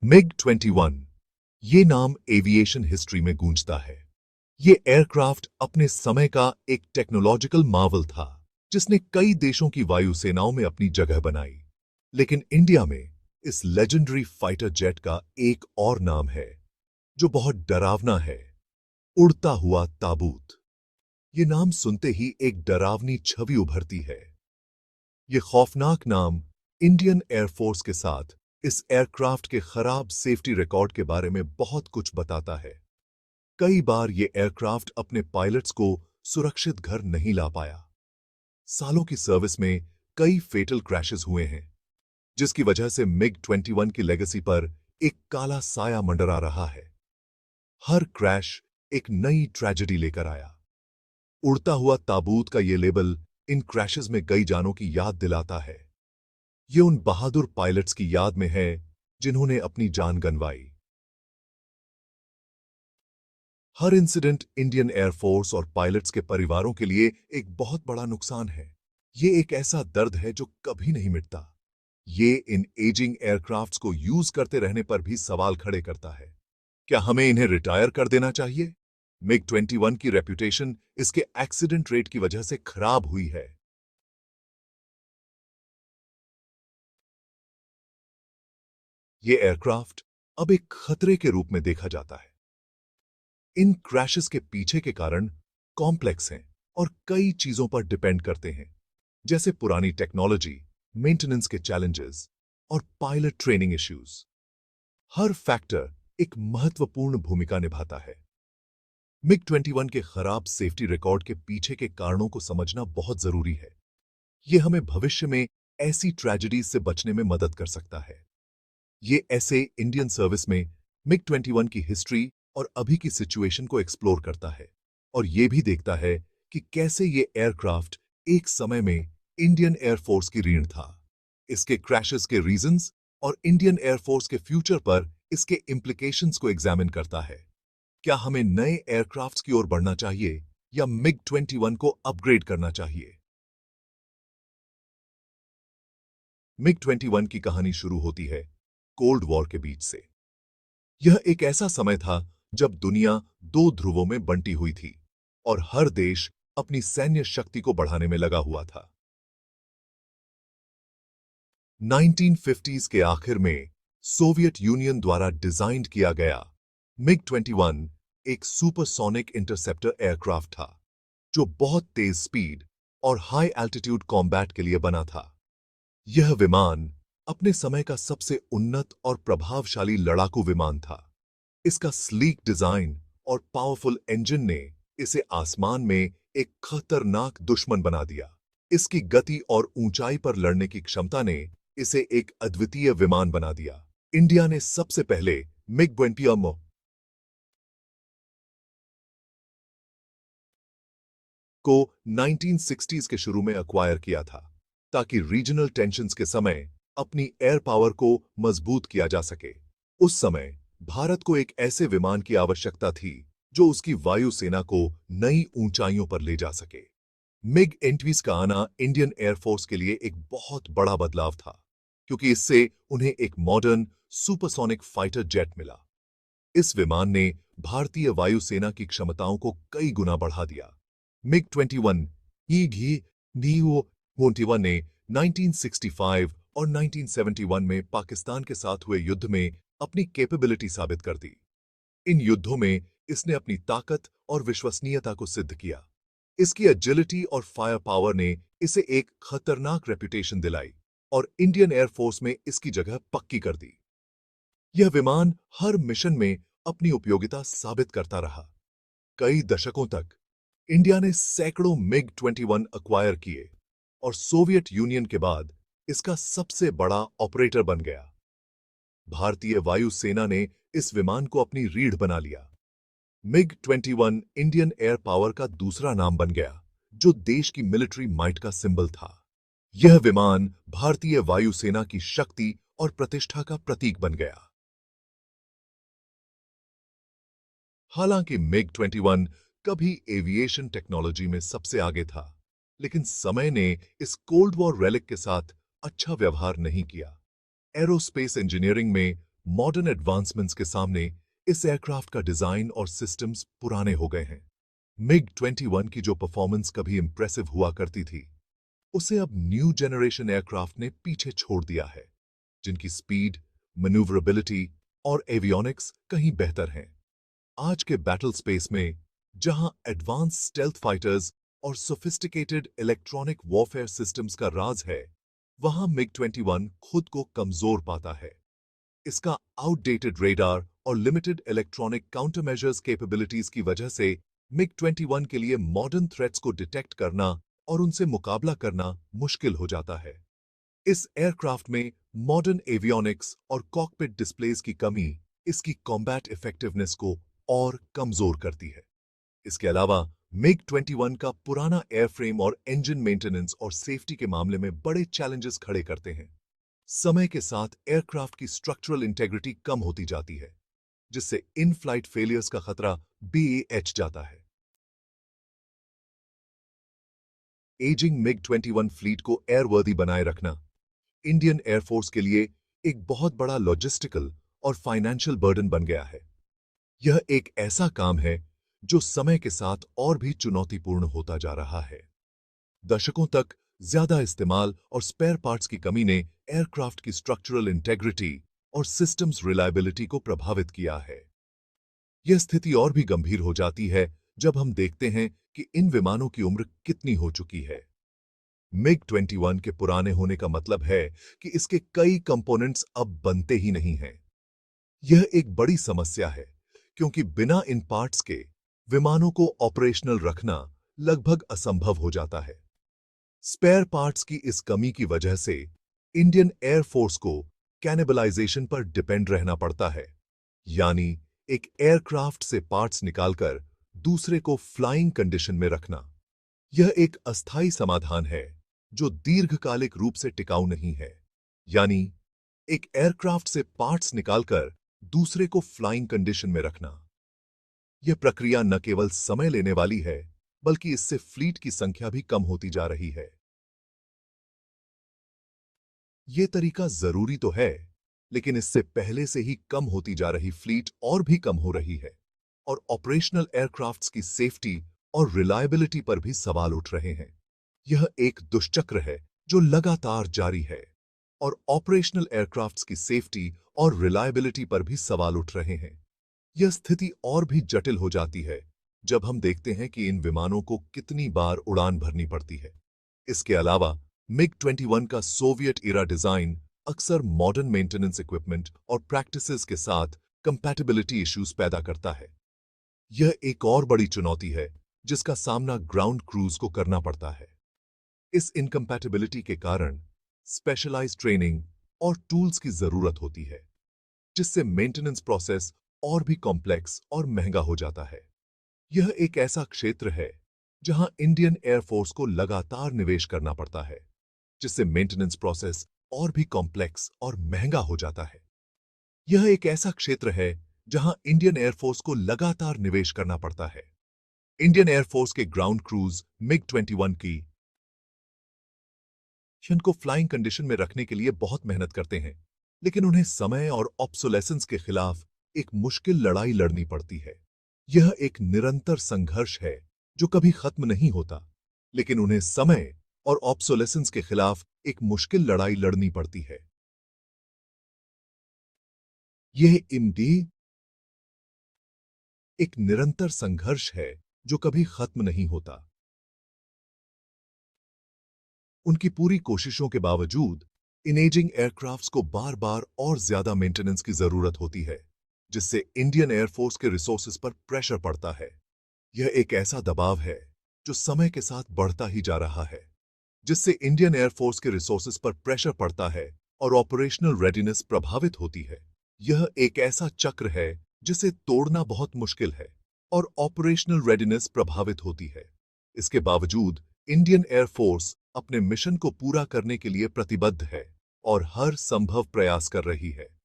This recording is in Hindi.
MiG-21 ये नाम एविएशन हिस्ट्री में गूंजता है। ये एयरक्राफ्ट अपने समय का एक टेक्नोलॉजिकल मार्वल था जिसने कई देशों की वायुसेनाओं में अपनी जगह बनाई। लेकिन इंडिया में इस लेजेंडरी फाइटर जेट का एक और नाम है जो बहुत डरावना है, उड़ता हुआ ताबूत। ये नाम सुनते ही एक डरावनी छवि उभरती है। ये खौफनाक नाम इंडियन एयरफोर्स के साथ इस एयरक्राफ्ट के खराब सेफ्टी रिकॉर्ड के बारे में बहुत कुछ बताता है। कई बार ये एयरक्राफ्ट अपने पायलट्स को सुरक्षित घर नहीं ला पाया। सालों की सर्विस में कई फेटल क्रैशेस हुए हैं, जिसकी वजह से MiG-21 की लेगेसी पर एक काला साया मंडरा रहा है। हर क्रैश एक नई ट्रेजेडी लेकर आया। उड़ता हुआ ताबूत का ये लेबल इन क्रैशेस में कई जानों की याद दिलाता है। ये उन बहादुर पायलट्स की याद में है जिन्होंने अपनी जान गंवाई। हर इंसिडेंट इंडियन एयरफोर्स और पायलट्स के परिवारों के लिए एक बहुत बड़ा नुकसान है। ये एक ऐसा दर्द है जो कभी नहीं मिटता। ये इन एजिंग एयरक्राफ्ट्स को यूज करते रहने पर भी सवाल खड़े करता है। क्या हमें इन्हें रिटायर कर देना चाहिए? MiG-21 की रेपुटेशन इसके एक्सीडेंट रेट की वजह से खराब हुई है। ये एयरक्राफ्ट अब एक खतरे के रूप में देखा जाता है। इन क्रैशेस के पीछे के कारण कॉम्प्लेक्स हैं और कई चीजों पर डिपेंड करते हैं, जैसे पुरानी टेक्नोलॉजी, मेंटेनेंस के चैलेंजेस और पायलट ट्रेनिंग इश्यूज। हर फैक्टर एक महत्वपूर्ण भूमिका निभाता है। MiG-21 के खराब सेफ्टी रिकॉर्ड के पीछे के कारणों को समझना बहुत जरूरी है। यह हमें भविष्य में ऐसी ट्रेजेडीज से बचने में मदद कर सकता है। ये ऐसे इंडियन सर्विस में MiG-21 की हिस्ट्री और अभी की सिचुएशन को एक्सप्लोर करता है और ये भी देखता है कि कैसे ये एयरक्राफ्ट एक समय में इंडियन एयरफोर्स की रीढ़ था। इसके क्रैशेस के रीजंस और इंडियन एयरफोर्स के फ्यूचर पर इसके इम्प्लीकेशंस को एग्जामिन करता है। क्या हमें नए एयरक्राफ्ट्स की ओर बढ़ना चाहिए या MiG-21 को अपग्रेड करना चाहिए? MiG-21 की कहानी शुरू होती है कोल्ड वॉर के बीच से। यह एक ऐसा समय था जब दुनिया दो ध्रुवों में बंटी हुई थी और हर देश अपनी सैन्य शक्ति को बढ़ाने में लगा हुआ था। 1950s के आखिर में सोवियत यूनियन द्वारा डिजाइन किया गया MiG-21 एक सुपरसोनिक इंटरसेप्टर एयरक्राफ्ट था जो बहुत तेज स्पीड और हाई एल्टीट्यूड कॉम्बैट के लिए बना था। यह विमान अपने समय का सबसे उन्नत और प्रभावशाली लड़ाकू विमान था। इसका स्लीक डिजाइन और पावरफुल इंजन ने इसे आसमान में एक खतरनाक दुश्मन बना दिया। इसकी गति और ऊंचाई पर लड़ने की क्षमता ने इसे एक अद्वितीय विमान बना दिया। इंडिया ने सबसे पहले MiG-21 को 1960s के शुरू में अक्वायर किया था ताकि रीजनल टेंशन्स के समय अपनी एयर पावर को मजबूत किया जा सके। उस समय भारत को एक ऐसे विमान की आवश्यकता थी जो उसकी वायुसेना को नई ऊंचाइयों पर ले जा सके। MiG-21 का आना इंडियन एयरफोर्स के लिए एक बहुत बड़ा बदलाव था, क्योंकि इससे उन्हें एक मॉडर्न सुपरसोनिक फाइटर जेट मिला। इस विमान ने भारतीय वायुसेना की क्षमताओं को कई गुना बढ़ा दिया। MiG-21 MiG-21 ने 1965 और 1971 में पाकिस्तान के साथ हुए युद्ध में अपनी कैपेबिलिटी साबित कर दी। इन युद्धों में इसने अपनी ताकत और विश्वसनीयता को सिद्ध किया। इसकी एजिलिटी और फायर पावर ने इसे एक खतरनाक रेपुटेशन दिलाई और इंडियन एयरफोर्स में इसकी जगह पक्की कर दी। यह विमान हर मिशन में अपनी उपयोगिता साबित करता रहा। कई दशकों तक इंडिया ने सैकड़ों MiG-21 अक्वायर किए और सोवियत यूनियन के बाद इसका सबसे बड़ा ऑपरेटर बन गया। भारतीय वायुसेना ने इस विमान को अपनी रीढ़ बना लिया। MiG-21 इंडियन एयर पावर का दूसरा नाम बन गया, जो देश की मिलिट्री माइट का सिंबल था। यह विमान भारतीय वायुसेना की शक्ति और प्रतिष्ठा का प्रतीक बन गया। हालांकि MiG-21 कभी एविएशन टेक्नोलॉजी में सबसे आगे था, लेकिन समय ने इस कोल्ड वॉर रेलिक के साथ अच्छा व्यवहार नहीं किया। एरोस्पेस इंजीनियरिंग में मॉडर्न एडवांसमेंट्स के सामने इस एयरक्राफ्ट का डिजाइन और सिस्टम्स पुराने हो गए हैं। MiG-21 की जो परफॉर्मेंस कभी इंप्रेसिव हुआ करती थी, उसे अब न्यू जनरेशन एयरक्राफ्ट ने पीछे छोड़ दिया है, जिनकी स्पीड, मैन्यूवरेबिलिटी और एवियोनिक्स कहीं बेहतर हैं। आज के बैटल स्पेस में, जहां एडवांस स्टेल्थ फाइटर्स और सोफिस्टिकेटेड इलेक्ट्रॉनिक वॉरफेयर सिस्टम्स का राज है, वहां MiG-21 खुद को कमजोर पाता है। इसका आउटडेटेड रेडार और लिमिटेड इलेक्ट्रॉनिक काउंटरमेजर्स कैपेबिलिटीज की वजह से MiG-21 के लिए मॉडर्न थ्रेट्स को डिटेक्ट करना और उनसे मुकाबला करना मुश्किल हो जाता है। इस एयरक्राफ्ट में मॉडर्न एवियोनिक्स और कॉकपिट डिस्प्लेस की कमी इसकी कॉम्बैट इफेक्टिवनेस को और कमजोर करती है। इसके अलावा MiG-21 का पुराना एयरफ्रेम और इंजन मेंटेनेंस और सेफ्टी के मामले में बड़े चैलेंजेस खड़े करते हैं। समय के साथ एयरक्राफ्ट की स्ट्रक्चरल इंटेग्रिटी कम होती जाती है, जिससे इन फ्लाइट फेलियर्स का खतरा बढ़ जाता है। एजिंग MiG-21 फ्लीट को एयरवर्दी बनाए रखना इंडियन एयरफोर्स के लिए एक बहुत बड़ा लॉजिस्टिकल और फाइनेंशियल बर्डन बन गया है। यह एक ऐसा काम है जो समय के साथ और भी चुनौतीपूर्ण होता जा रहा है। दशकों तक ज्यादा इस्तेमाल और स्पेयर पार्ट्स की कमी ने एयरक्राफ्ट की स्ट्रक्चरल इंटेग्रिटी और सिस्टम्स रिलायबिलिटी को प्रभावित किया है। यह स्थिति और भी गंभीर हो जाती है जब हम देखते हैं कि इन विमानों की उम्र कितनी हो चुकी है। MiG-21 के पुराने होने का मतलब है कि इसके कई कंपोनेंट्स अब बनते ही नहीं हैं। यह एक बड़ी समस्या है, क्योंकि बिना इन पार्ट्स के विमानों को ऑपरेशनल रखना लगभग असंभव हो जाता है। स्पेयर पार्ट्स की इस कमी की वजह से इंडियन एयरफोर्स को कैनिबलाइजेशन पर डिपेंड रहना पड़ता है, यानी एक एयरक्राफ्ट से पार्ट्स निकालकर दूसरे को फ्लाइंग कंडीशन में रखना। यह एक अस्थायी समाधान है जो दीर्घकालिक रूप से टिकाऊ नहीं है, यानी एक एयरक्राफ्ट से पार्ट्स निकालकर दूसरे को फ्लाइंग कंडीशन में रखना। यह प्रक्रिया न केवल समय लेने वाली है, बल्कि इससे फ्लीट की संख्या भी कम होती जा रही है। यह तरीका जरूरी तो है, लेकिन इससे पहले से ही कम होती जा रही फ्लीट और भी कम हो रही है, और ऑपरेशनल एयरक्राफ्ट्स की सेफ्टी और रिलायबिलिटी पर भी सवाल उठ रहे हैं। यह एक दुष्चक्र है जो लगातार जारी है, और ऑपरेशनल एयरक्राफ्ट्स की सेफ्टी और रिलायबिलिटी पर भी सवाल उठ रहे हैं। यह स्थिति और भी जटिल हो जाती है जब हम देखते हैं कि इन विमानों को कितनी बार उड़ान भरनी पड़ती है। इसके अलावा MiG-21 का सोवियत इरा डिजाइन अक्सर मॉडर्न मेंटेनेंस इक्विपमेंट और प्रैक्टिसेस के साथ कंपैटिबिलिटी इश्यूज पैदा करता है। यह एक और बड़ी चुनौती है जिसका सामना ग्राउंड क्रूज को करना पड़ता है। इस इनकम्पैटिबिलिटी के कारण स्पेशलाइज्ड ट्रेनिंग और टूल्स की जरूरत होती है, जिससे मेंटेनेंस प्रोसेस और भी कॉम्प्लेक्स और महंगा हो जाता है। यह एक ऐसा क्षेत्र है जहां इंडियन एयरफोर्स को लगातार निवेश करना पड़ता है, जिससे मेंटेनेंस प्रोसेस और भी कॉम्प्लेक्स और महंगा हो जाता है। यह एक ऐसा क्षेत्र है जहां इंडियन एयरफोर्स को लगातार निवेश करना पड़ता है। इंडियन एयरफोर्स के ग्राउंड क्रूज MiG-21 की मिशन को फ्लाइंग कंडीशन में रखने के लिए बहुत मेहनत करते हैं, लेकिन उन्हें समय और ऑब्सोलेसेंस के खिलाफ एक मुश्किल लड़ाई लड़नी पड़ती है। यह एक निरंतर संघर्ष है जो कभी खत्म नहीं होता, लेकिन उन्हें समय और ऑब्सोलेसेंस के खिलाफ एक मुश्किल लड़ाई लड़नी पड़ती है। यह इमडी एक निरंतर संघर्ष है जो कभी खत्म नहीं होता। उनकी पूरी कोशिशों के बावजूद इन एजिंग एयरक्राफ्ट्स को बार-बार और ज्यादा मेंटेनेंस की जरूरत होती है, जिससे इंडियन एयरफोर्स के रिसोर्सेज पर प्रेशर पड़ता है। यह एक ऐसा दबाव है जो समय के साथ बढ़ता ही जा रहा है, जिससे इंडियन एयरफोर्स के रिसोर्सेज पर प्रेशर पड़ता है और ऑपरेशनल रेडीनेस प्रभावित होती है। यह एक ऐसा चक्र है जिसे तोड़ना बहुत मुश्किल है, और ऑपरेशनल रेडीनेस प्रभावित होती है। इसके बावजूद इंडियन एयरफोर्स अपने मिशन को पूरा करने के लिए प्रतिबद्ध है और हर संभव प्रयास कर रही है।